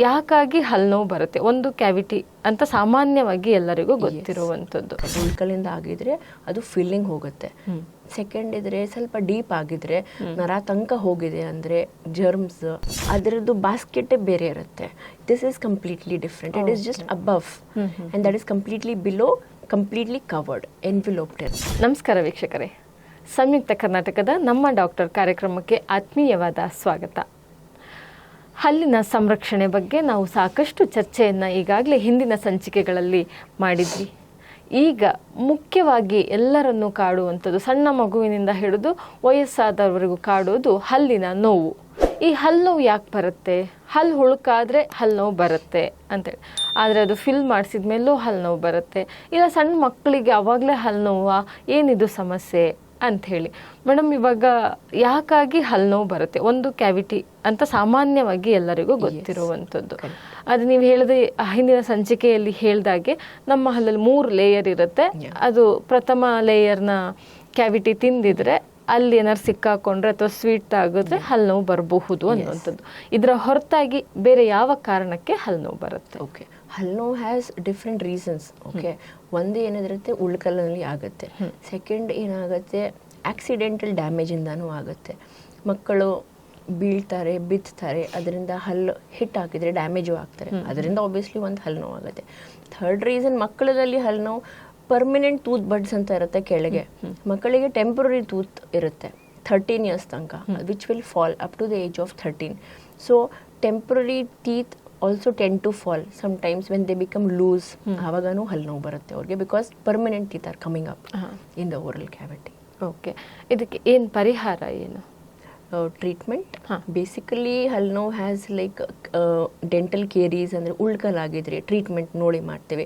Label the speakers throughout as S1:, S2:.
S1: ಯಾಕಾಗಿ ಹಲ್ಲು ನೋವು ಬರುತ್ತೆ? ಒಂದು ಕ್ಯಾವಿಟಿ ಅಂತ ಸಾಮಾನ್ಯವಾಗಿ ಎಲ್ಲರಿಗೂ ಗೊತ್ತಿರುವಂಥದ್ದು.
S2: ಉಳ್ಕಲಿಂದ ಆಗಿದ್ರೆ ಅದು ಫಿಲ್ಲಿಂಗ್ ಹೋಗುತ್ತೆ. ಸೆಕೆಂಡ್ ಇದ್ರೆ ಸ್ವಲ್ಪ ಡೀಪ್ ಆಗಿದ್ರೆ ನರ ತನಕ ಹೋಗಿದೆ ಅಂದ್ರೆ ಜರ್ಮ್ಸ್ ಅದರದ್ದು ಬಾಸ್ಕೆಟ್ ಬೇರೆ ಇರುತ್ತೆ. This is completely different. It is just above and that is completely below, completely covered, enveloped.
S1: ನಮಸ್ಕಾರ ವೀಕ್ಷಕರೇ, ಸಂಯುಕ್ತ ಕರ್ನಾಟಕದ ನಮ್ಮ ಡಾಕ್ಟರ್ ಕಾರ್ಯಕ್ರಮಕ್ಕೆ ಆತ್ಮೀಯವಾದ ಸ್ವಾಗತ. ಹಲ್ಲಿನ ಸಂರಕ್ಷಣೆ ಬಗ್ಗೆ ನಾವು ಸಾಕಷ್ಟು ಚರ್ಚೆಯನ್ನು ಈಗಾಗಲೇ ಹಿಂದಿನ ಸಂಚಿಕೆಗಳಲ್ಲಿ ಮಾಡಿದ್ವಿ. ಈಗ ಮುಖ್ಯವಾಗಿ ಎಲ್ಲರನ್ನೂ ಕಾಡುವಂಥದ್ದು, ಸಣ್ಣ ಮಗುವಿನಿಂದ ಹಿಡಿದು ವಯಸ್ಸಾದವರೆಗೂ ಕಾಡುವುದು ಹಲ್ಲಿನ ನೋವು. ಈ ಹಲ್ಲು ನೋವು ಯಾಕೆ ಬರುತ್ತೆ? ಹಲ್ಲು ಹುಳುಕಾದರೆ ಹಲ್ಲು ನೋವು ಬರುತ್ತೆ ಅಂತೇಳಿ, ಆದರೆ ಅದು ಫಿಲ್ ಮಾಡಿಸಿದ ಮೇಲೂ ಹಲ್ಲು ನೋವು ಬರುತ್ತೆ. ಇಲ್ಲ ಸಣ್ಣ ಮಕ್ಕಳಿಗೆ ಆವಾಗಲೇ ಹಲ್ಲು ನೋವಾ, ಏನಿದು ಸಮಸ್ಯೆ ಅಂಥೇಳಿ. ಮೇಡಮ್, ಇವಾಗ ಯಾಕಾಗಿ ಹಲ್ಲು ನೋವು ಬರುತ್ತೆ? ಒಂದು ಕ್ಯಾವಿಟಿ ಅಂತ ಸಾಮಾನ್ಯವಾಗಿ ಎಲ್ಲರಿಗೂ ಗೊತ್ತಿರುವಂಥದ್ದು. ಅದು ನೀವು ಹೇಳಿದ್ರೆ ಹಿಂದಿನ ಸಂಚಿಕೆಯಲ್ಲಿ ಹೇಳಿದಾಗೆ ನಮ್ಮ ಹಲ್ಲಲ್ಲಿ 3 ಲೇಯರ್ ಇರುತ್ತೆ. ಅದು ಪ್ರಥಮ ಲೇಯರ್ನ ಕ್ಯಾವಿಟಿ ತಿಂದಿದ್ರೆ ಅಲ್ಲಿ ಏನಾರು ಸಿಕ್ಕಾಕೊಂಡ್ರೆ ಅಥವಾ ಸ್ವೀಟ್ ಆಗಿದ್ರೆ ಹಲ್ಲು ನೋವು ಬರಬಹುದು ಅನ್ನುವಂಥದ್ದು. ಇದರ ಹೊರತಾಗಿ ಬೇರೆ ಯಾವ ಕಾರಣಕ್ಕೆ ಹಲ್ಲು ನೋವು ಬರುತ್ತೆ?
S2: ಓಕೆ, ಹಲ್ಲು ನೋವು ಹ್ಯಾಸ್ ಡಿಫ್ರೆಂಟ್ ರೀಸನ್ಸ್. ಓಕೆ, ಒಂದು ಏನಿರುತ್ತೆ ಉಳ್ಕಲಲ್ಲಿ ಆಗುತ್ತೆ. ಸೆಕೆಂಡ್ ಏನಾಗುತ್ತೆ, ಆಕ್ಸಿಡೆಂಟಲ್ ಡ್ಯಾಮೇಜಿಂದನೂ ಆಗುತ್ತೆ. ಮಕ್ಕಳು ಬೀಳ್ತಾರೆ, ಬಿತ್ತಾರೆ, ಅದರಿಂದ ಹಲ್ಲು ಹಿಟ್ ಹಾಕಿದರೆ ಡ್ಯಾಮೇಜು ಆಗ್ತಾರೆ, ಅದರಿಂದ ಆಬ್ವಿಯಸ್ಲಿ ಒಂದು ಹಲ್ಲು ನೋವು ಆಗುತ್ತೆ. ಥರ್ಡ್ ರೀಸನ್, ಮಕ್ಕಳಲ್ಲಿ ಹಲ್ಲು ನೋವು ಪರ್ಮನೆಂಟ್ ಟೂತ್ ಬಡ್ಸ್ ಅಂತ ಇರುತ್ತೆ ಕೆಳಗೆ. ಮಕ್ಕಳಿಗೆ ಟೆಂಪರರಿ ಟೂತ್ ಇರುತ್ತೆ 13 years ತನಕ, which will fall up to the age of 13. So temporary teeth also tend to fall sometimes when they become loose. ಆವಾಗನೂ ಹಲ್ಲು ನೋವು ಬರುತ್ತೆ ಅವ್ರಿಗೆ, because permanent teeth are coming up in the oral cavity.
S1: Okay, ಇದಕ್ಕೆ ಏನು ಪರಿಹಾರ, ಏನು
S2: treatment? Basically ಹಲ್ಲು ನೋವು ಹ್ಯಾಸ್ ಲೈಕ್ ಡೆಂಟಲ್ ಕೇರೀಸ್ ಅಂದರೆ ಉಳ್ಕಲಾಗಿದ್ರೆ ಟ್ರೀಟ್ಮೆಂಟ್ ನೋಡಿ ಮಾಡ್ತೇವೆ.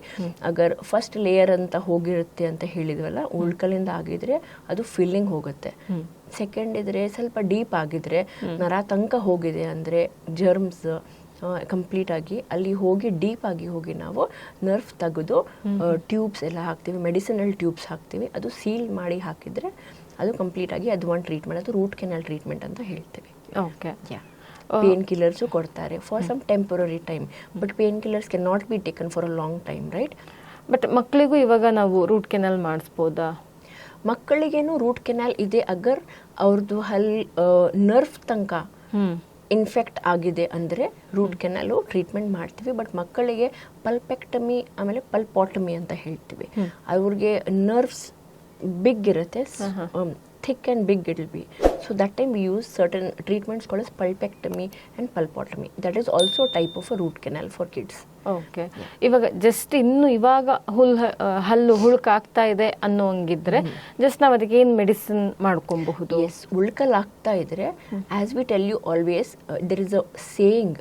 S2: ಅಗರ್ ಫಸ್ಟ್ ಲೇಯರ್ ಅಂತ ಹೋಗಿರುತ್ತೆ ಅಂತ ಹೇಳಿದ್ವಲ್ಲ, ಉಳ್ಕಲಿಂದ ಆಗಿದ್ರೆ ಅದು ಫಿಲ್ಲಿಂಗ್ ಹೋಗುತ್ತೆ. ಸೆಕೆಂಡ್ ಇದ್ರೆ ಸ್ವಲ್ಪ ಡೀಪ್ ಆಗಿದ್ರೆ ನರ ತನಕ ಹೋಗಿದೆ ಅಂದರೆ ಜರ್ಮ್ಸ್ ಕಂಪ್ಲೀಟ್ ಆಗಿ ಅಲ್ಲಿ ಹೋಗಿ ಡೀಪ್ ಆಗಿ ಹೋಗಿ ನಾವು ನರ್ವ್ ತೆಗೆದು ಟ್ಯೂಬ್ಸ್ ಎಲ್ಲ ಹಾಕ್ತೀವಿ, ಮೆಡಿಸಿನಲ್ ಟ್ಯೂಬ್ಸ್ ಹಾಕ್ತೀವಿ. ಅದು ಸೀಲ್ ಮಾಡಿ ಹಾಕಿದರೆ ಅದು ಕಂಪ್ಲೀಟ್ ಆಗಿ ಅದು ಒಂದು ಟ್ರೀಟ್ಮೆಂಟ್, ಅದು ರೂಟ್ ಕೆನಾಲ್ ಟ್ರೀಟ್ಮೆಂಟ್ ಅಂತ ಹೇಳ್ತೀವಿ.
S1: ಓಕೆ,
S2: ಪೇನ್ ಕಿಲ್ಲರ್ಸು ಕೊಡ್ತಾರೆ for some temporary time, but pain killers can not be taken for a long time, right?
S1: But ಮಕ್ಕಳಿಗೂ ಇವಾಗ ನಾವು ರೂಟ್ ಕೆನಾಲ್ ಮಾಡಿಸ್ಬೋದಾ?
S2: ಮಕ್ಕಳಿಗೇನು ರೂಟ್ ಕೆನಾಲ್ ಇದೆ ಅಗರ್ ಅವ್ರದ್ದು ನರ್ವ್ ತನಕ ಇನ್ಫೆಕ್ಟ್ ಆಗಿದೆ ಅಂದರೆ ರೂಟ್ ಕೆನಾಲು ಟ್ರೀಟ್ಮೆಂಟ್ ಮಾಡ್ತೀವಿ. ಬಟ್ ಮಕ್ಕಳಿಗೆ ಪಲ್ಪೆಕ್ಟಮಿ ಆಮೇಲೆ ಪಲ್ಪಾಟಮಿ ಅಂತ ಹೇಳ್ತೀವಿ. ಅವ್ರಿಗೆ ನರ್ವ್ಸ್ ಬಿಗ್ ಇರುತ್ತೆ, thick and big it will be. So that time we use certain treatments called as pulpectomy and pulpotomy. That is also a type of a root canal for kids.
S1: Okay, ಇವಾಗ just ಇನ್ನು ಇವಾಗ ಹಲ್ಲು ಹುಳುಕಾಗ್ತಾ ಇದೆ ಅನ್ನೋಂಗಿದ್ರೆ just ನಾವು ಅದಕ್ಕೆ ಏನು medicine ಮಾಡ್ಕೊಬಹುದು?
S2: Yes, ಉಳ್ಕಲಾಗ್ತಾ ಇದ್ರೆ as we tell you always, there is a saying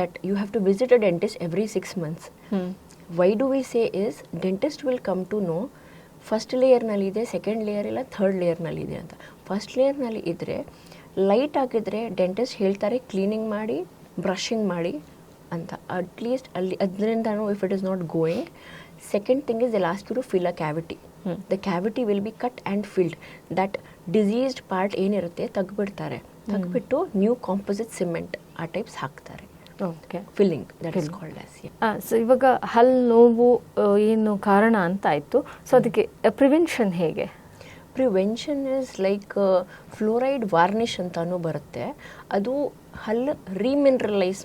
S2: that you have to visit a dentist every 6 months. Why do we say is, dentist will come to know first ಲೇಯರ್ನಲ್ಲಿದೆ, second layer ಇಲ್ಲ, third ಲೇಯರ್ನಲ್ಲಿದೆ ಅಂತ. First ಲೇಯರ್ನಲ್ಲಿ ಇದ್ದರೆ light ಆಗಿದ್ರೆ dentist ಹೇಳ್ತಾರೆ cleaning ಮಾಡಿ, brushing ಮಾಡಿ ಅಂತ. ಅಟ್ಲೀಸ್ಟ್ ಅಲ್ಲಿ ಅದರಿಂದನೂ if it is not going. Second thing is the last to fill a cavity. The cavity will be cut and filled. That diseased part ಏನಿರುತ್ತೆ ತೆಗ್ಬಿಡ್ತಾರೆ, ತೆಗ್ಬಿಟ್ಟು ನ್ಯೂ ಕಾಂಪೋಸಿಟ್ ಸಿಮೆಂಟ್ ಆ ಟೈಪ್ಸ್ ಹಾಕ್ತಾರೆ.
S1: Okay,
S2: filling that is called as.
S1: So ಇವಾಗ ಹಲ್ಲು ನೋವು ಏನು ಕಾರಣ ಅಂತ ಆಯಿತು. ಸೊ ಅದಕ್ಕೆ ಪ್ರಿವೆನ್ಷನ್ ಹೇಗೆ?
S2: Prevention is like fluoride varnish ಅಂತಾನೂ ಬರುತ್ತೆ. ಅದು ಹಲ್ಲು ರೀಮಿನರಲೈಸ್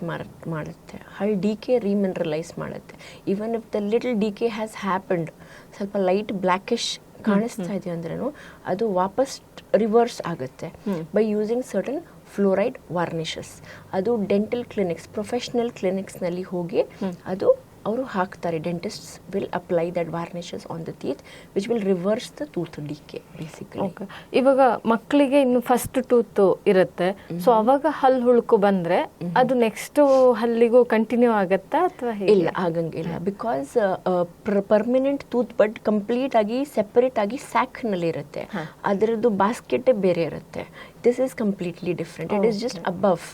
S2: ಮಾಡುತ್ತೆ, ಹಲ್ಲು ಡಿಕೆ ರೀಮಿನರಲೈಸ್ ಮಾಡುತ್ತೆ. Even if the little decay has happened, ಸ್ವಲ್ಪ ಲೈಟ್ ಬ್ಲ್ಯಾಕಿಶ್ ಕಾಣಿಸ್ತಾ ಇದೆ ಅಂದ್ರೂ ಅದು ವಾಪಸ್ ರಿವರ್ಸ್ ಆಗುತ್ತೆ by using certain fluoride varnishes. ಅದು ಡೆಂಟಲ್ ಕ್ಲಿನಿಕ್ಸ್, ಪ್ರೊಫೆಷನಲ್ ಕ್ಲಿನಿಕ್ಸ್ನಲ್ಲಿ ಹೋಗಿ ಅದು ಅವರು ಹಾಕ್ತಾರೆ. Dentists will apply that varnishes on the teeth which will reverse the tooth decay basically.
S1: Okay, ಇವಾಗ ಮಕ್ಕಳಿಗೆ ಇನ್ನು ಫಸ್ಟ್ ಟೂತ್ ಇರುತ್ತೆ, ಸೊ ಅವಾಗ ಹಲ್ಲು ಹುಳುಕು ಬಂದರೆ ಅದು ನೆಕ್ಸ್ಟ್ ಹಲ್ಲಿಗೂ ಕಂಟಿನ್ಯೂ ಆಗುತ್ತಾ ಅಥವಾ
S2: ಇಲ್ಲ? ಆಗಂಗಿಲ್ಲ, ಬಿಕಾಸ್ ಪರ್ಮನೆಂಟ್ ಟೂತ್ ಬಡ್ ಕಂಪ್ಲೀಟ್ ಆಗಿ ಸೆಪರೇಟ್ ಆಗಿ ಸ್ಯಾಕ್ನಲ್ಲಿ ಇರುತ್ತೆ, ಅದರದ್ದು ಬಾಸ್ಕೆಟ್ ಬೇರೆ ಇರುತ್ತೆ. This is completely different. It is just above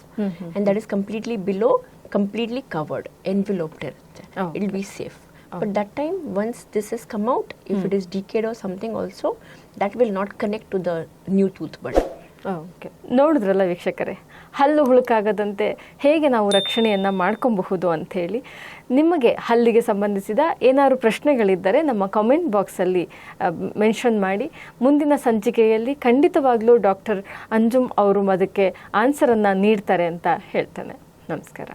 S2: and that is completely below, completely covered, enveloped irutte. It will be safe. But that time, once this has come out, if it is decayed or something also, that will not connect to the new tooth bud.
S1: Okay, ನೋಡಿದ್ರಲ್ಲ ವೀಕ್ಷಕರೇ, ಹಲ್ಲು ಹುಳುಕಾಗದಂತೆ ಹೇಗೆ ನಾವು ರಕ್ಷಣೆಯನ್ನು ಮಾಡ್ಕೊಬಹುದು ಅಂಥೇಳಿ. ನಿಮಗೆ ಹಲ್ಲಿಗೆ ಸಂಬಂಧಿಸಿದ ಏನಾದರೂ ಪ್ರಶ್ನೆಗಳಿದ್ದರೆ ನಮ್ಮ ಕಾಮೆಂಟ್ ಬಾಕ್ಸಲ್ಲಿ ಮೆನ್ಷನ್ ಮಾಡಿ. ಮುಂದಿನ ಸಂಚಿಕೆಯಲ್ಲಿ ಖಂಡಿತವಾಗ್ಲೂ ಡಾಕ್ಟರ್ ಅಂಜುಮ್ ಅವರು ಅದಕ್ಕೆ ಆನ್ಸರನ್ನು ನೀಡ್ತಾರೆ ಅಂತ ಹೇಳ್ತೇನೆ. ನಮಸ್ಕಾರ.